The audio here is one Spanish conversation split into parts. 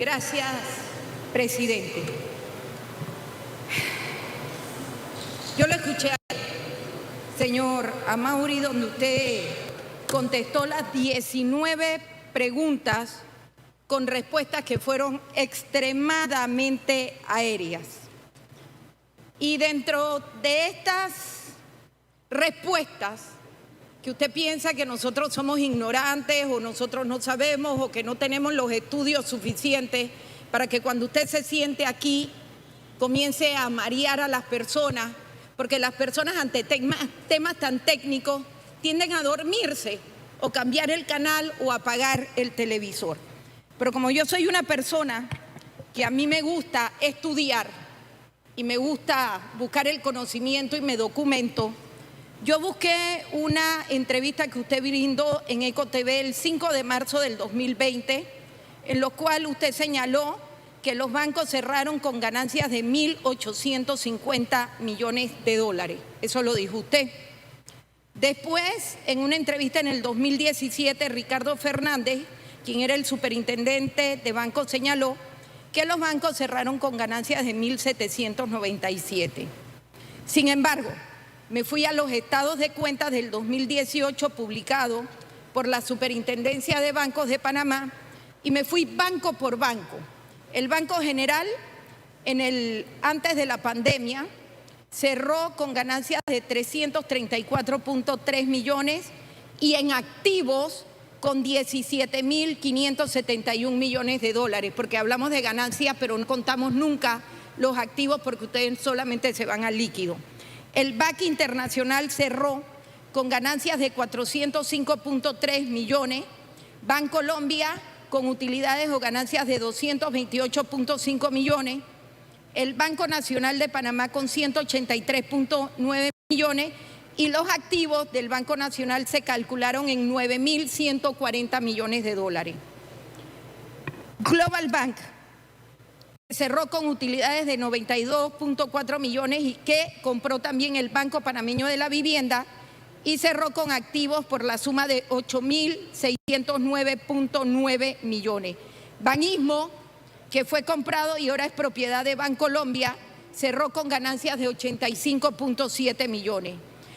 Gracias, presidente. Yo lo escuché al señor Amaury, donde usted contestó las 19 preguntas con respuestas que fueron extremadamente aéreas. Y dentro de estas respuestas, que usted piensa que nosotros somos ignorantes o nosotros no sabemos o que no tenemos los estudios suficientes para que cuando usted se siente aquí comience a marear a las personas, porque las personas ante temas tan técnicos tienden a dormirse o cambiar el canal o apagar el televisor. Pero como yo soy una persona que a mí me gusta estudiar y me gusta buscar el conocimiento y me documento, yo busqué una entrevista que usted brindó en EcoTV el 5 de marzo del 2020, en lo cual usted señaló que los bancos cerraron con ganancias de 1.850 millones de dólares. Eso lo dijo usted. Después, en una entrevista en el 2017, Ricardo Fernández, quien era el superintendente de bancos, señaló que los bancos cerraron con ganancias de 1.797. Sin embargo, me fui a los estados de cuentas del 2018 publicado por la Superintendencia de Bancos de Panamá y me fui banco por banco. El Banco General, antes de la pandemia, cerró con ganancias de 334.3 millones y en activos con 17.571 millones de dólares, porque hablamos de ganancias, pero no contamos nunca los activos porque ustedes solamente se van al líquido. El BAC Internacional cerró con ganancias de 405.3 millones, Bancolombia con utilidades o ganancias de 228.5 millones, el Banco Nacional de Panamá con 183.9 millones y los activos del Banco Nacional se calcularon en 9.140 millones de dólares. Global Bank cerró con utilidades de 92.4 millones y que compró también el Banco Panameño de la Vivienda y cerró con activos por la suma de 8.609.9 millones. Banismo, que fue comprado y ahora es propiedad de Bancolombia, cerró con ganancias de 85.7 millones.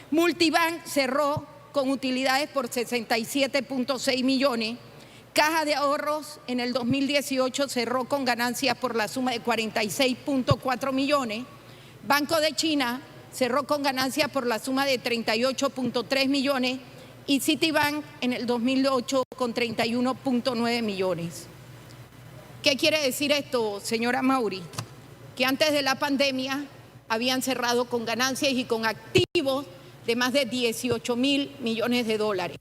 Multibank cerró con utilidades por 67.6 millones. Caja de Ahorros en el 2018 cerró con ganancias por la suma de 46.4 millones. Banco de China cerró con ganancias por la suma de 38.3 millones y Citibank en el 2008 con 31.9 millones. ¿Qué quiere decir esto, señora Amaury? Que antes de la pandemia habían cerrado con ganancias y con activos de más de 18.000 millones de dólares.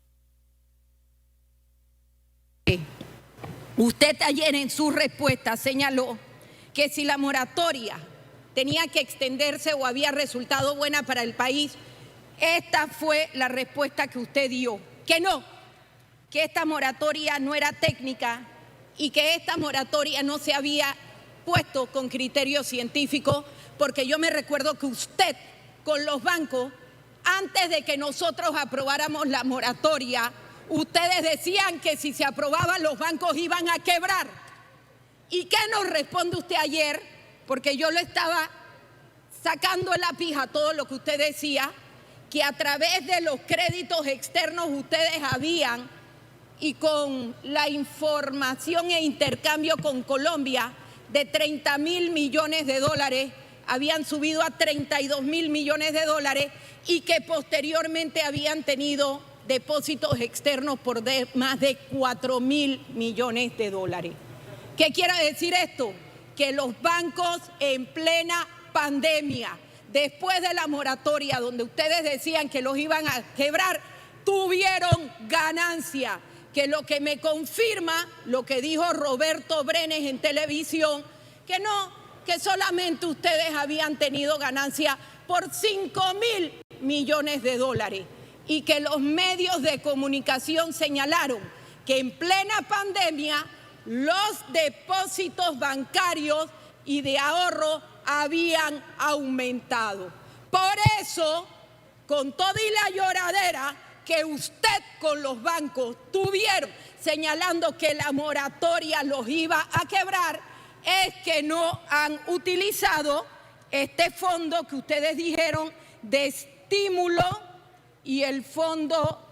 Usted ayer en su respuesta señaló que si la moratoria tenía que extenderse o había resultado buena para el país, esta fue la respuesta que usted dio, que no, que esta moratoria no era técnica y que esta moratoria no se había puesto con criterio científico, porque yo me recuerdo que usted con los bancos, antes de que nosotros aprobáramos la moratoria, ustedes decían que si se aprobaban los bancos iban a quebrar. ¿Y qué nos responde usted ayer? Porque yo lo estaba sacando en la pija todo lo que usted decía, que a través de los créditos externos ustedes habían, y con la información e intercambio con Colombia de 30.000 millones de dólares, habían subido a 32.000 millones de dólares y que posteriormente habían tenido depósitos externos por más de 4.000 millones de dólares. ¿Qué quiere decir esto? Que los bancos en plena pandemia, después de la moratoria, donde ustedes decían que los iban a quebrar, tuvieron ganancia, que lo que me confirma lo que dijo Roberto Brenes en televisión, que no, que solamente ustedes habían tenido ganancia por 5.000 millones de dólares y que los medios de comunicación señalaron que en plena pandemia los depósitos bancarios y de ahorro habían aumentado. Por eso, con toda y la lloradera, que usted con los bancos tuvieron, señalando que la moratoria los iba a quebrar, es que no han utilizado este fondo que ustedes dijeron de estímulo y el fondo,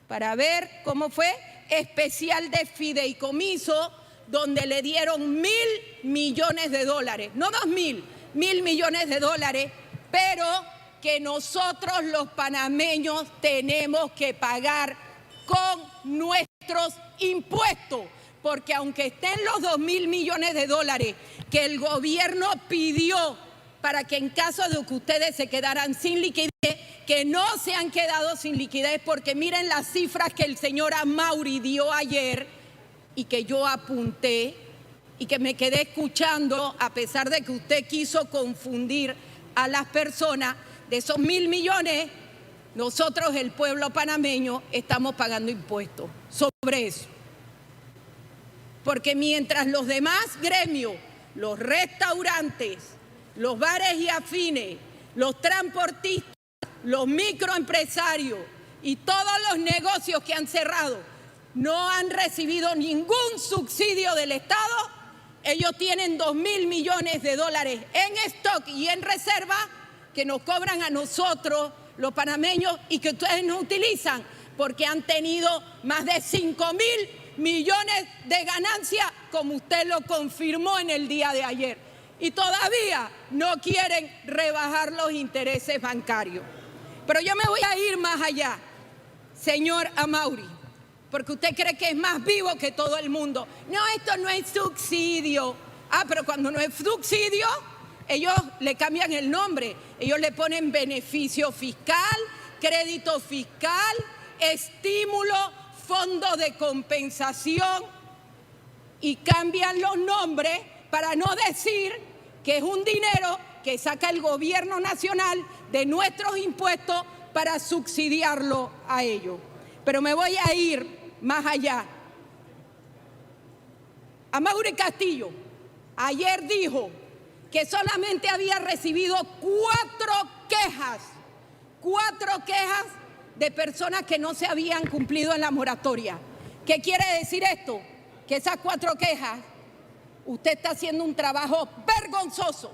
para ver cómo fue, especial de fideicomiso, donde le dieron $1.000 millones, no 2.000, $1.000 millones, pero que nosotros los panameños tenemos que pagar con nuestros impuestos, porque aunque estén los $2.000 millones que el gobierno pidió para que en caso de que ustedes se quedaran sin liquidez, que no se han quedado sin liquidez, porque miren las cifras que el señor Amaury dio ayer y que yo apunté y que me quedé escuchando, a pesar de que usted quiso confundir a las personas. De esos $1.000 millones, nosotros, el pueblo panameño, estamos pagando impuestos sobre eso. Porque mientras los demás gremios, los restaurantes, los bares y afines, los transportistas, los microempresarios y todos los negocios que han cerrado no han recibido ningún subsidio del Estado, ellos tienen $2.000 millones en stock y en reserva que nos cobran a nosotros, los panameños, y que ustedes no utilizan porque han tenido más de $5.000 millones de ganancias, como usted lo confirmó en el día de ayer. Y todavía no quieren rebajar los intereses bancarios. Pero yo me voy a ir más allá, señor Amaury, porque usted cree que es más vivo que todo el mundo. No, esto no es subsidio. Pero cuando no es subsidio, ellos le cambian el nombre. Ellos le ponen beneficio fiscal, crédito fiscal, estímulo, fondo de compensación, y cambian los nombres para no decir que es un dinero que saca el gobierno nacional de nuestros impuestos para subsidiarlo a ellos. Pero me voy a ir más allá. Amaury Castillo ayer dijo que solamente había recibido 4 quejas de personas que no se habían cumplido en la moratoria. ¿Qué quiere decir esto? Que esas 4 quejas, usted está haciendo un trabajo vergonzoso,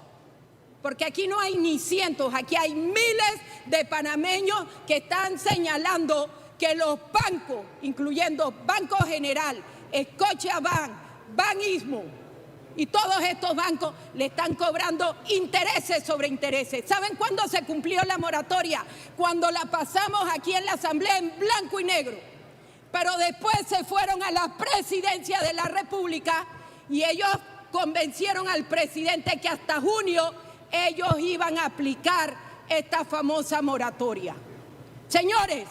porque aquí no hay ni cientos, aquí hay miles de panameños que están señalando que los bancos, incluyendo Banco General, Scotiabank, Banismo y todos estos bancos, le están cobrando intereses sobre intereses. ¿Saben cuándo se cumplió la moratoria? Cuando la pasamos aquí en la Asamblea en blanco y negro. Pero después se fueron a la presidencia de la República y ellos convencieron al presidente que hasta junio ellos iban a aplicar esta famosa moratoria. Señores,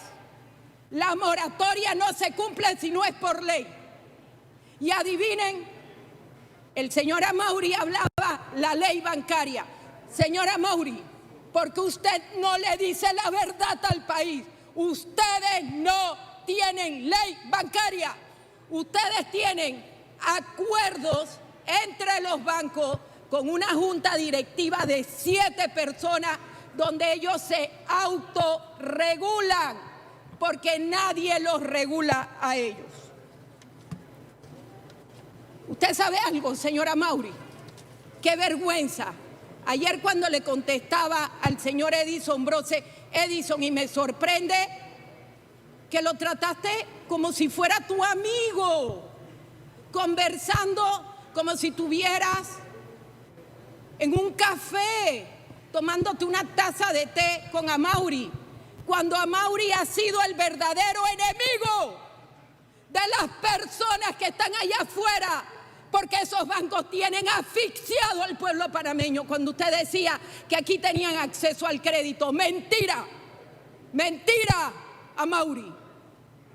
la moratoria no se cumple si no es por ley. Y adivinen, el señor Amaury hablaba la ley bancaria. Señor Amaury, porque usted no le dice la verdad al país. Ustedes no tienen ley bancaria. Ustedes tienen acuerdos entre los bancos con una junta directiva de 7 personas donde ellos se autorregulan, porque nadie los regula a ellos. ¿Usted sabe algo, señor Amaury? ¡Qué vergüenza! Ayer cuando le contestaba al señor Edison Brose, Edison, y me sorprende que lo trataste como si fuera tu amigo, conversando como si estuvieras en un café, tomándote una taza de té con Amaury, cuando Amaury ha sido el verdadero enemigo de las personas que están allá afuera, porque esos bancos tienen asfixiado al pueblo panameño. Cuando usted decía que aquí tenían acceso al crédito, mentira, mentira, Amaury,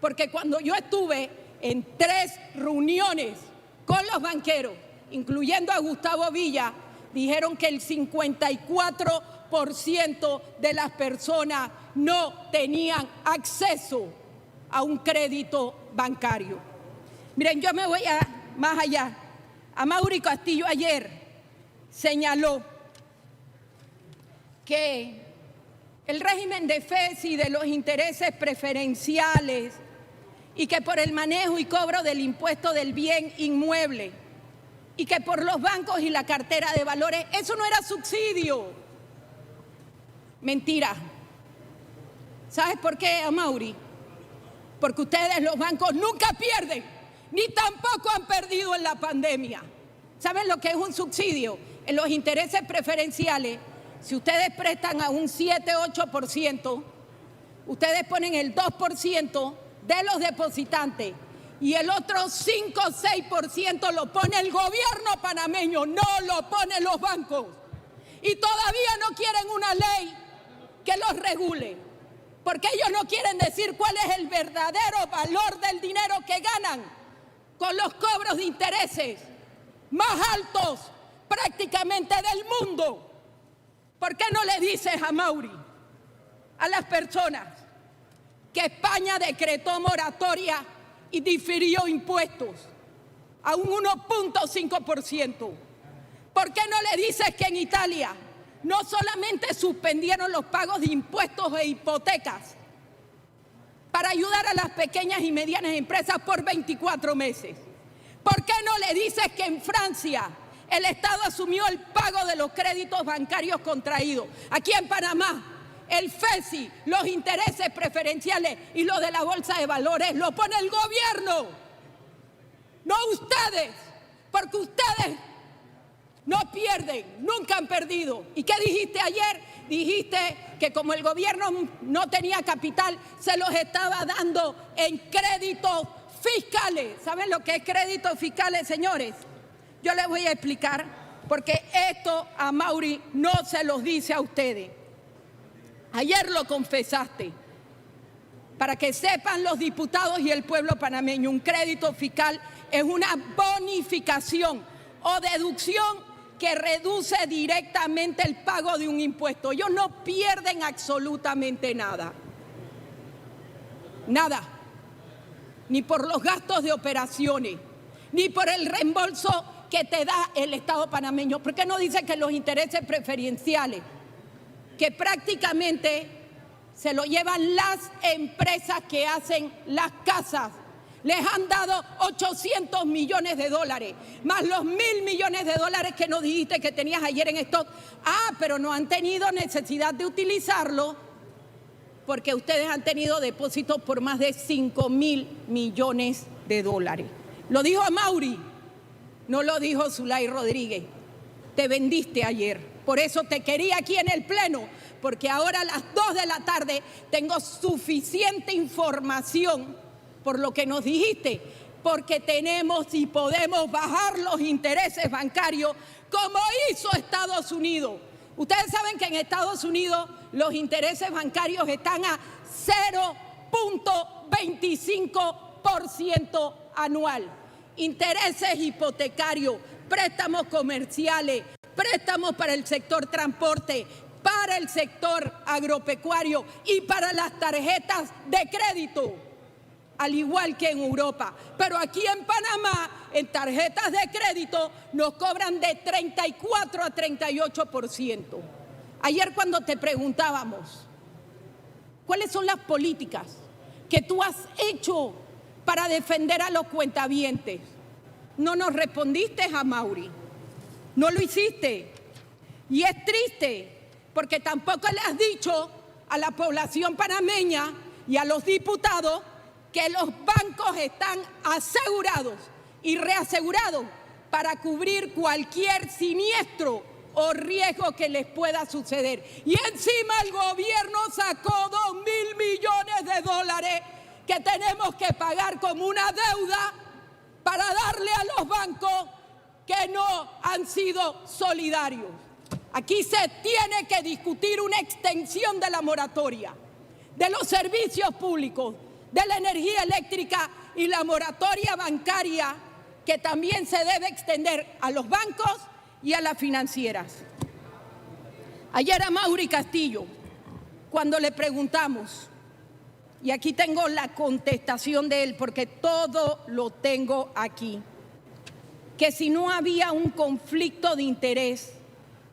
porque cuando yo estuve en 3 reuniones con los banqueros, incluyendo a Gustavo Villa, dijeron que el 54% de las personas no tenían acceso a un crédito bancario. Miren, yo me voy más allá. Amaury Castillo ayer señaló que el régimen de FESI, de los intereses preferenciales y que por el manejo y cobro del impuesto del bien inmueble y que por los bancos y la cartera de valores, eso no era subsidio. Mentira. ¿Sabes por qué, Amaury? Porque ustedes, los bancos, nunca pierden, ni tampoco han perdido en la pandemia. ¿Saben lo que es un subsidio? En los intereses preferenciales, si ustedes prestan a un 7-8%, ustedes ponen el 2% de los depositantes y el otro 5-6% lo pone el gobierno panameño, no lo ponen los bancos. Y todavía no quieren una ley que los regule, porque ellos no quieren decir cuál es el verdadero valor del dinero que ganan con los cobros de intereses más altos prácticamente del mundo. ¿Por qué no le dices, Amaury, a las personas que España decretó moratoria y difirió impuestos a un 1.5%? ¿Por qué no le dices que en Italia no solamente suspendieron los pagos de impuestos e hipotecas para ayudar a las pequeñas y medianas empresas por 24 meses? ¿Por qué no le dices que en Francia el Estado asumió el pago de los créditos bancarios contraídos? Aquí en Panamá, el FESI, los intereses preferenciales y lo de la bolsa de valores lo pone el gobierno, no ustedes, porque ustedes no pierden, nunca han perdido. ¿Y qué dijiste ayer? Dijiste que como el gobierno no tenía capital, se los estaba dando en créditos fiscales. ¿Saben lo que es créditos fiscales, señores? Yo les voy a explicar, porque esto a Amaury no se los dice a ustedes. Ayer lo confesaste. Para que sepan los diputados y el pueblo panameño, un crédito fiscal es una bonificación o deducción que reduce directamente el pago de un impuesto. Ellos no pierden absolutamente nada. Nada. Ni por los gastos de operaciones, ni por el reembolso que te da el Estado panameño. ¿Por qué no dice que los intereses preferenciales, que prácticamente se lo llevan las empresas que hacen las casas, les han dado 800 millones de dólares, más los 1.000 millones de dólares que nos dijiste que tenías ayer en stock? Ah, pero no han tenido necesidad de utilizarlo porque ustedes han tenido depósitos por más de 5.000 millones de dólares. Lo dijo Amaury, no lo dijo Zulay Rodríguez. Te vendiste ayer. Por eso te quería aquí en el Pleno, porque ahora a las 2 de la tarde tengo suficiente información por lo que nos dijiste, porque tenemos y podemos bajar los intereses bancarios como hizo Estados Unidos. Ustedes saben que en Estados Unidos los intereses bancarios están a 0.25% anual. Intereses hipotecarios, préstamos comerciales, préstamos para el sector transporte, para el sector agropecuario y para las tarjetas de crédito, al igual que en Europa. Pero aquí en Panamá, en tarjetas de crédito, nos cobran de 34 a 38%. Ayer cuando te preguntábamos, ¿cuáles son las políticas que tú has hecho para defender a los cuentavientes? No nos respondiste, Amaury. No lo hiciste. Y es triste, porque tampoco le has dicho a la población panameña y a los diputados que los bancos están asegurados y reasegurados para cubrir cualquier siniestro o riesgo que les pueda suceder. Y encima el gobierno sacó 2.000 millones de dólares que tenemos que pagar como una deuda para darle a los bancos que no han sido solidarios. Aquí se tiene que discutir una extensión de la moratoria, de los servicios públicos, de la energía eléctrica y la moratoria bancaria, que también se debe extender a los bancos y a las financieras. Ayer a Amaury Castillo, cuando le preguntamos, y aquí tengo la contestación de él porque todo lo tengo aquí, que si no había un conflicto de interés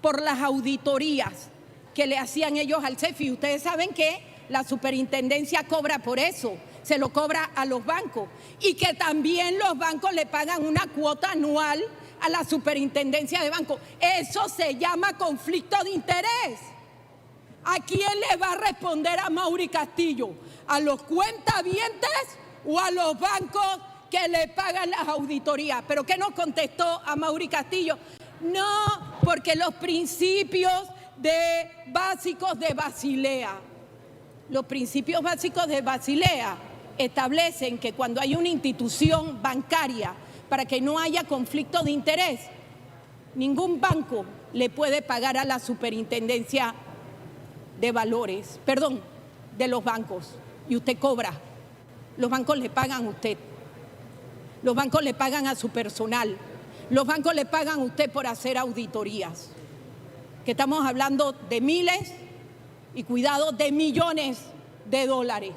por las auditorías que le hacían ellos al CEFI. Ustedes saben que la superintendencia cobra por eso, se lo cobra a los bancos, y que también los bancos le pagan una cuota anual a la superintendencia de bancos. Eso se llama conflicto de interés. ¿A quién le va a responder Amaury Castillo? ¿A los cuentavientes o a los bancos que le pagan las auditorías? ¿Pero qué nos contestó Amaury Castillo? No, porque los principios básicos de Basilea, los principios básicos de Basilea establecen que cuando hay una institución bancaria, para que no haya conflicto de interés, ningún banco le puede pagar a la superintendencia de valores, perdón, de los bancos, y usted cobra. Los bancos le pagan a usted, los bancos le pagan a su personal, los bancos le pagan a usted por hacer auditorías, que estamos hablando de miles y cuidado de millones de dólares.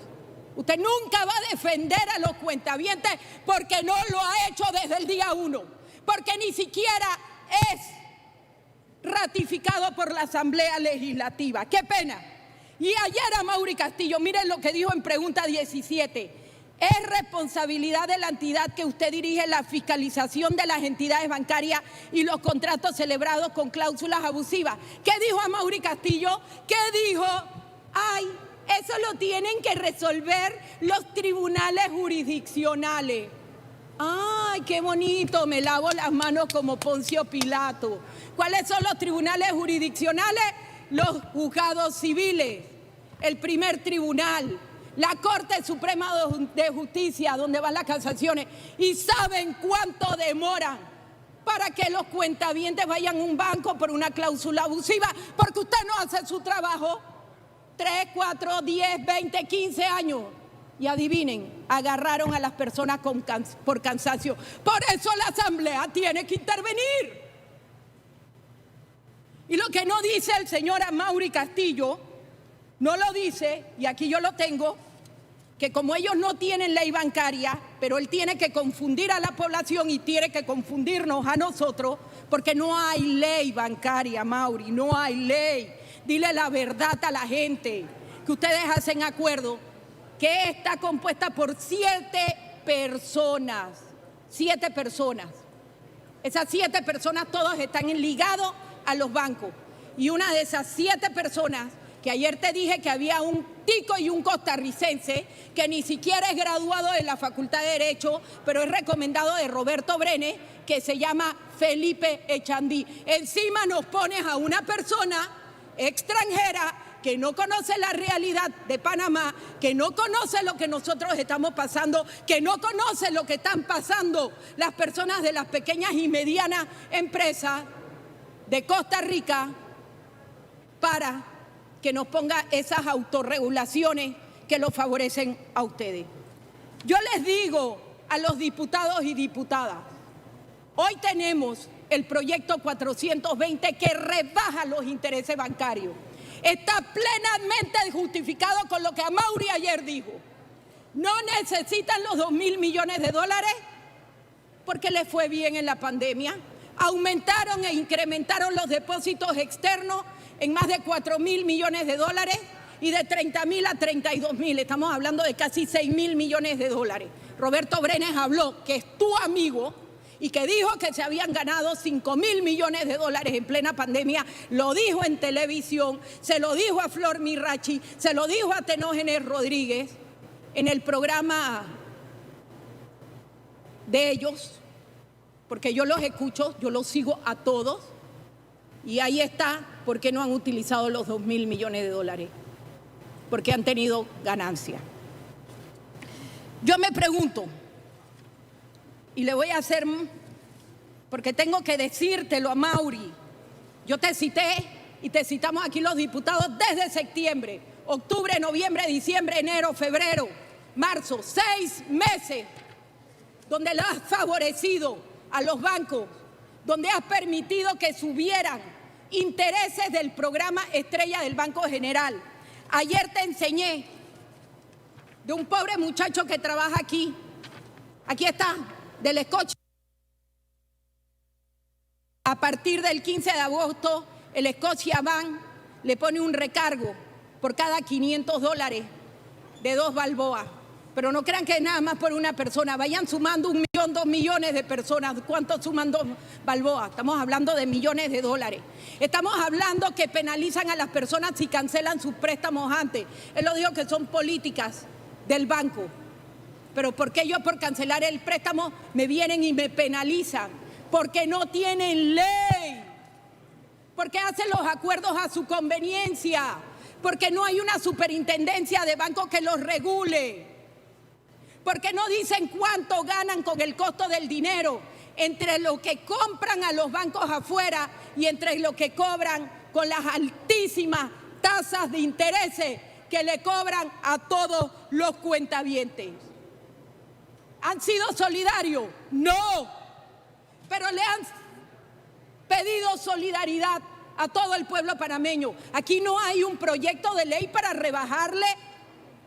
Usted nunca va a defender a los cuentavientes porque no lo ha hecho desde el día 1, porque ni siquiera es ratificado por la Asamblea Legislativa. ¡Qué pena! Y ayer Amaury Castillo, miren lo que dijo en pregunta 17. Es responsabilidad de la entidad que usted dirige la fiscalización de las entidades bancarias y los contratos celebrados con cláusulas abusivas. ¿Qué dijo Amaury Castillo? ¿Qué dijo? ¡Ay! Eso lo tienen que resolver los tribunales jurisdiccionales. ¡Ay, qué bonito! Me lavo las manos como Poncio Pilato. ¿Cuáles son los tribunales jurisdiccionales? Los juzgados civiles, el primer tribunal, la Corte Suprema de Justicia, donde van las casaciones. ¿Y saben cuánto demoran para que los cuentavientes vayan a un banco por una cláusula abusiva? Porque usted no hace su trabajo. 3, 4, 10, 20, 15 años. Y adivinen, agarraron a las personas por cansancio. Por eso la Asamblea tiene que intervenir. Y lo que no dice el señor Amaury Castillo, no lo dice, y aquí yo lo tengo, que como ellos no tienen ley bancaria, pero él tiene que confundir a la población y tiene que confundirnos a nosotros, porque no hay ley bancaria, Amaury, no hay ley. Dile la verdad a la gente, que ustedes hacen acuerdo, que está compuesta por 7 personas. 7 personas. Esas 7 personas todos están ligados a los bancos. Y una de esas 7 personas, que ayer te dije que había un tico y un costarricense, que ni siquiera es graduado de la Facultad de Derecho, pero es recomendado de Roberto Brenes, que se llama Felipe Echandí. Encima nos pones a una persona extranjera que no conoce la realidad de Panamá, que no conoce lo que nosotros estamos pasando, que no conoce lo que están pasando las personas de las pequeñas y medianas empresas de Costa Rica, para que nos ponga esas autorregulaciones que los favorecen a ustedes. Yo les digo a los diputados y diputadas, hoy tenemos el proyecto 420 que rebaja los intereses bancarios. Está plenamente justificado con lo que Amaury ayer dijo. No necesitan los 2.000 millones de dólares porque les fue bien en la pandemia. Aumentaron e incrementaron los depósitos externos en más de 4.000 millones de dólares y de 30.000 a 32.000. Estamos hablando de casi 6.000 millones de dólares. Roberto Brenes habló, que es tu amigo, y que dijo que se habían ganado 5.000 millones de dólares en plena pandemia. Lo dijo en televisión, se lo dijo a Flor Mirachi, se lo dijo a Tenógenes Rodríguez en el programa de ellos, porque yo los escucho, yo los sigo a todos, y ahí está por qué no han utilizado los 2.000 millones de dólares, porque han tenido ganancia. Yo me pregunto, y le voy a hacer, porque tengo que decírtelo, Amaury, yo te cité y te citamos aquí los diputados desde septiembre, octubre, noviembre, diciembre, enero, febrero, marzo, 6 meses, donde le has favorecido a los bancos, donde has permitido que subieran intereses del programa Estrella del Banco General. Ayer te enseñé de un pobre muchacho que trabaja aquí está, del Scotia. A partir del 15 de agosto, el Scotiabank le pone un recargo por cada $500 de 2 balboas. Pero no crean que es nada más por una persona. Vayan sumando 1 millón, 2 millones de personas. ¿Cuánto suman 2 balboas? Estamos hablando de millones de dólares. Estamos hablando que penalizan a las personas si cancelan sus préstamos antes. Él lo dijo que son políticas del banco. Pero ¿por qué yo por cancelar el préstamo me vienen y me penalizan? Porque no tienen ley. Porque hacen los acuerdos a su conveniencia. Porque no hay una superintendencia de banco que los regule. Porque no dicen cuánto ganan con el costo del dinero entre lo que compran a los bancos afuera y entre lo que cobran con las altísimas tasas de intereses que le cobran a todos los cuentavientes. ¿Han sido solidarios? No, pero le han pedido solidaridad a todo el pueblo panameño. Aquí no hay un proyecto de ley para rebajarle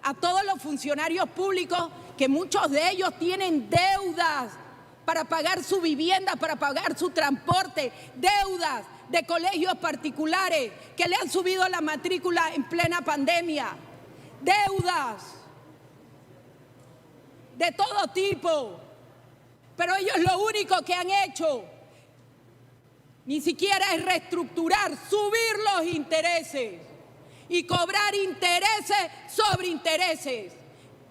a todos los funcionarios públicos, que muchos de ellos tienen deudas para pagar su vivienda, para pagar su transporte, deudas de colegios particulares que le han subido la matrícula en plena pandemia, deudas de todo tipo. Pero ellos lo único que han hecho ni siquiera es reestructurar, subir los intereses y cobrar intereses sobre intereses.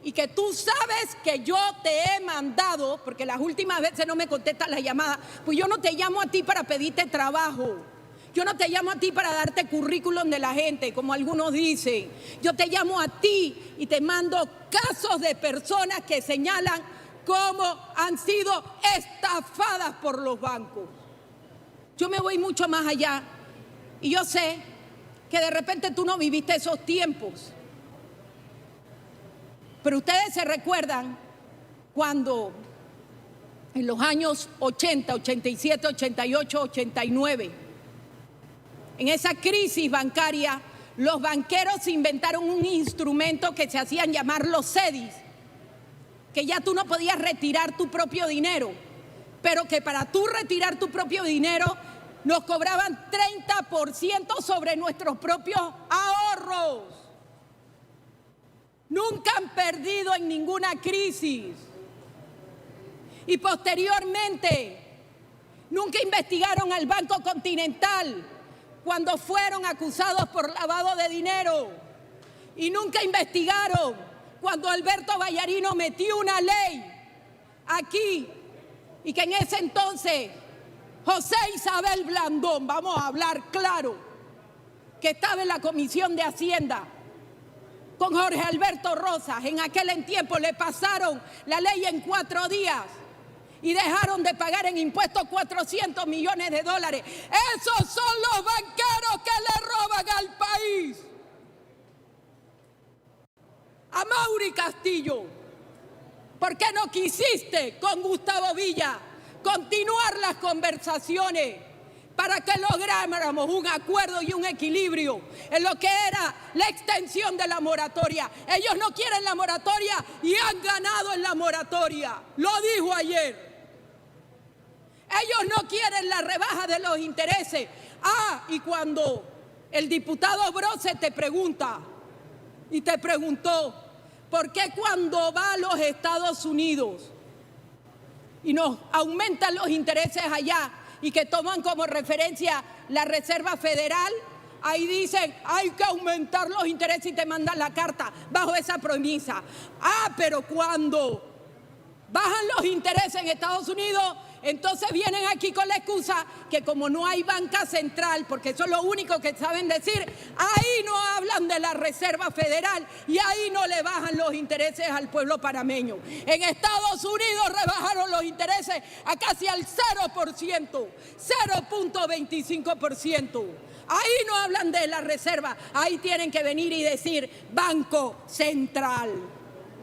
Y que tú sabes que yo te he mandado, porque las últimas veces no me contestas la llamada, pues yo no te llamo a ti para pedirte trabajo. Yo no te llamo a ti para darte currículum de la gente, como algunos dicen. Yo te llamo a ti y te mando casos de personas que señalan cómo han sido estafadas por los bancos. Yo me voy mucho más allá y yo sé que de repente tú no viviste esos tiempos. Pero ustedes se recuerdan cuando en los años 80, 87, 88, 89, en esa crisis bancaria, los banqueros inventaron un instrumento que se hacían llamar los CEDIs, que ya tú no podías retirar tu propio dinero, pero que para tú retirar tu propio dinero nos cobraban 30% sobre nuestros propios ahorros. Nunca han perdido en ninguna crisis. Y posteriormente, nunca investigaron al Banco Continental cuando fueron acusados por lavado de dinero. Y nunca investigaron cuando Alberto Vallarino metió una ley aquí y que en ese entonces José Isabel Blandón, vamos a hablar claro, que estaba en la Comisión de Hacienda, con Jorge Alberto Rosas, en aquel tiempo le pasaron la ley en 4 días y dejaron de pagar en impuestos 400 millones de dólares. Esos son los banqueros que le roban al país. A Mauri Castillo, ¿por qué no quisiste con Gustavo Villa continuar las conversaciones para que lográramos un acuerdo y un equilibrio en lo que era la extensión de la moratoria? Ellos no quieren la moratoria y han ganado en la moratoria. Lo dijo ayer. Ellos no quieren la rebaja de los intereses. Y cuando el diputado Brose te pregunta y te preguntó por qué cuando va a los Estados Unidos y nos aumentan los intereses allá, y que toman como referencia la Reserva Federal, ahí dicen hay que aumentar los intereses y te mandan la carta bajo esa premisa. Pero cuando bajan los intereses en Estados Unidos, entonces vienen aquí con la excusa que como no hay banca central, porque eso es lo único que saben decir, ahí no hablan de la Reserva Federal y ahí no le bajan los intereses al pueblo panameño. En Estados Unidos rebajaron los intereses a casi al 0%, 0.25%. Ahí no hablan de la Reserva, ahí tienen que venir y decir Banco Central.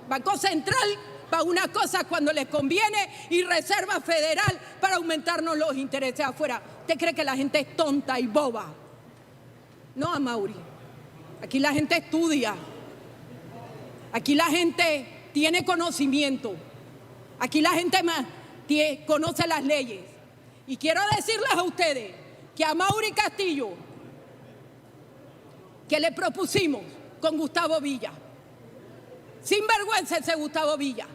Banco Central para una cosa cuando les conviene y Reserva Federal para aumentarnos los intereses afuera. ¿Usted cree que la gente es tonta y boba? No, Amaury. Aquí la gente estudia. Aquí la gente tiene conocimiento. Aquí la gente conoce las leyes. Y quiero decirles a ustedes que Amaury Castillo que le propusimos con Gustavo Villa. Sin vergüenza ese Gustavo Villa,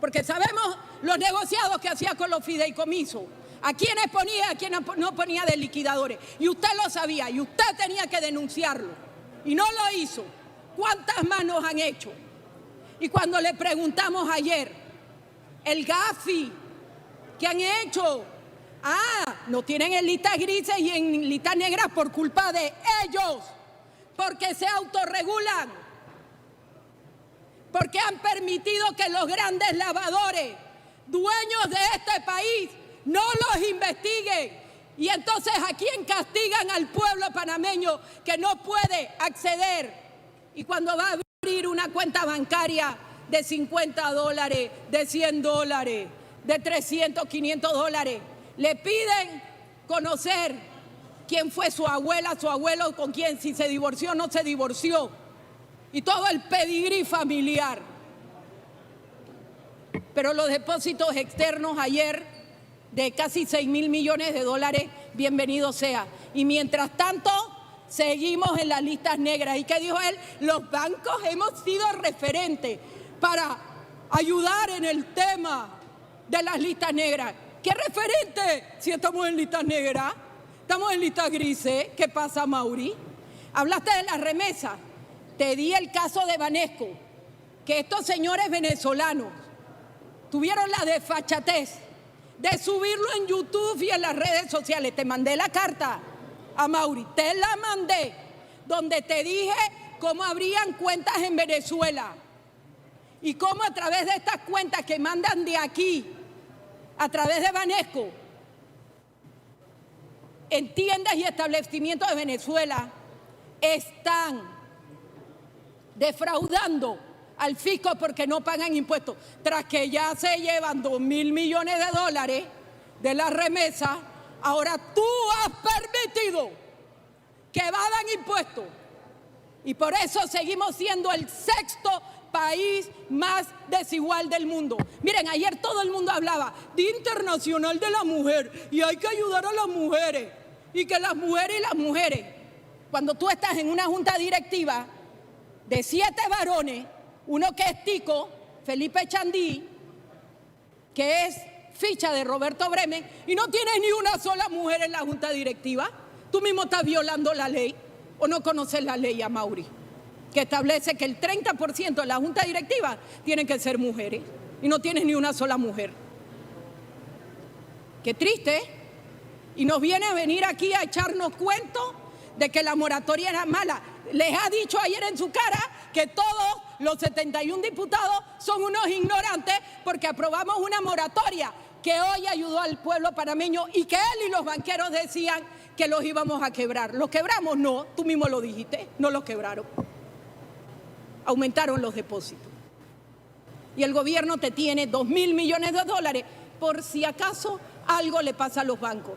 porque sabemos los negociados que hacía con los fideicomisos, a quienes ponía, a quienes no ponía de liquidadores. Y usted lo sabía y usted tenía que denunciarlo. Y no lo hizo. ¿Cuántas más nos han hecho? Y cuando le preguntamos ayer, el Gafi, ¿qué han hecho? Nos tienen en listas grises y en listas negras por culpa de ellos, porque se autorregulan, porque han permitido que los grandes lavadores, dueños de este país, no los investiguen. Y entonces, ¿a quién castigan? Al pueblo panameño que no puede acceder. Y cuando va a abrir una cuenta bancaria de $50, de $100, de 300, 500 dólares, le piden conocer quién fue su abuela, su abuelo, con quién, si se divorció o no se divorció, y todo el pedigrí familiar. Pero los depósitos externos ayer de casi 6.000 millones de dólares, bienvenido sea. Y mientras tanto, seguimos en las listas negras. ¿Y qué dijo él? Los bancos hemos sido referentes para ayudar en el tema de las listas negras. ¿Qué referente si estamos en listas negras? Estamos en listas grises. ¿Qué pasa, Mauri? Hablaste de las remesas. Te di el caso de Banesco, que estos señores venezolanos tuvieron la desfachatez de subirlo en YouTube y en las redes sociales. Te mandé la carta a Mauri, te la mandé, donde te dije cómo abrían cuentas en Venezuela y cómo a través de estas cuentas que mandan de aquí, a través de Banesco, en tiendas y establecimientos de Venezuela, están defraudando al fisco porque no pagan impuestos, tras que ya se llevan 2.000 millones de dólares de la remesa. Ahora tú has permitido que evadan impuestos y por eso seguimos siendo el sexto país más desigual del mundo. Miren, ayer todo el mundo hablaba Día Internacional de la Mujer y hay que ayudar a las mujeres y que las mujeres, cuando tú estás en una junta directiva de 7 varones, uno que es tico, Felipe Chandí, que es ficha de Roberto Bremen, y no tienes ni una sola mujer en la junta directiva, tú mismo estás violando la ley, o no conoces la ley, Amaury, que establece que el 30% de la junta directiva tienen que ser mujeres, y no tienes ni una sola mujer. Qué triste, y nos viene a venir aquí a echarnos cuentos de que la moratoria era mala. Les ha dicho ayer en su cara que todos los 71 diputados son unos ignorantes porque aprobamos una moratoria que hoy ayudó al pueblo panameño y que él y los banqueros decían que los íbamos a quebrar. ¿Los quebramos? No, tú mismo lo dijiste, no los quebraron. Aumentaron los depósitos. Y el gobierno te tiene 2.000 millones de dólares por si acaso algo le pasa a los bancos.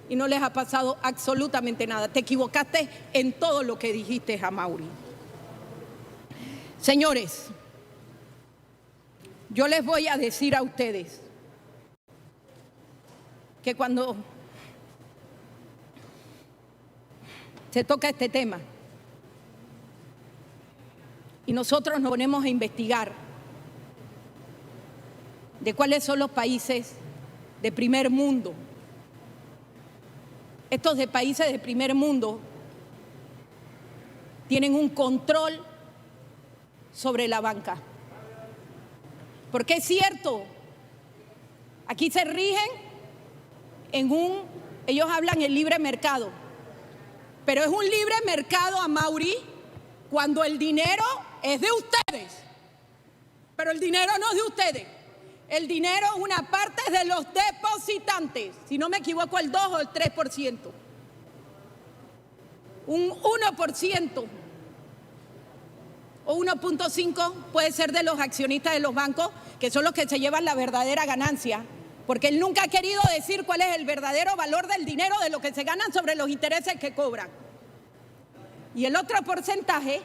Y no les ha pasado absolutamente nada. Te equivocaste en todo lo que dijiste, Amaury. Señores, yo les voy a decir a ustedes que cuando se toca este tema y nosotros nos ponemos a investigar de cuáles son los países de primer mundo, estos de países de primer mundo tienen un control sobre la banca. Porque es cierto, aquí se rigen ellos hablan el libre mercado, pero es un libre mercado, Amaury, cuando el dinero es de ustedes. Pero el dinero no es de ustedes. El dinero, una parte es de los depositantes, si no me equivoco el 2 o el 3%. Un 1% o 1.5 puede ser de los accionistas de los bancos, que son los que se llevan la verdadera ganancia, porque él nunca ha querido decir cuál es el verdadero valor del dinero, de lo que se ganan sobre los intereses que cobran. Y el otro porcentaje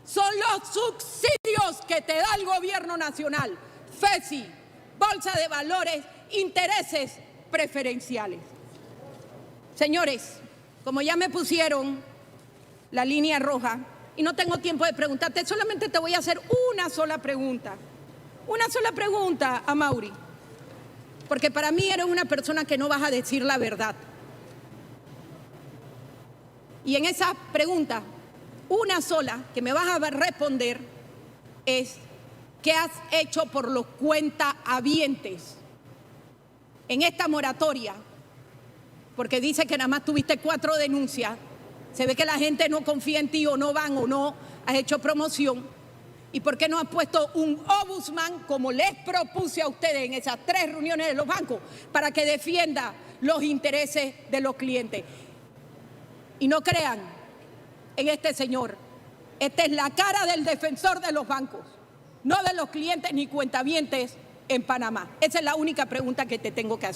son los subsidios que te da el gobierno nacional, FESI, Bolsa de Valores, intereses preferenciales. Señores, como ya me pusieron la línea roja, y no tengo tiempo de preguntarte, solamente te voy a hacer una sola pregunta, Amaury, porque para mí eres una persona que no vas a decir la verdad. Y en esa pregunta, una sola que me vas a responder es: ¿qué has hecho por los cuentahabientes en esta moratoria? Porque dice que nada más tuviste 4 denuncias. Se ve que la gente no confía en ti, o no van, o no has hecho promoción. ¿Y por qué no has puesto un ombudsman, como les propuse a ustedes en esas 3 reuniones de los bancos, para que defienda los intereses de los clientes? Y no crean en este señor. Esta es la cara del defensor de los bancos, no de los clientes ni cuentavientes en Panamá. Esa es la única pregunta que te tengo que hacer.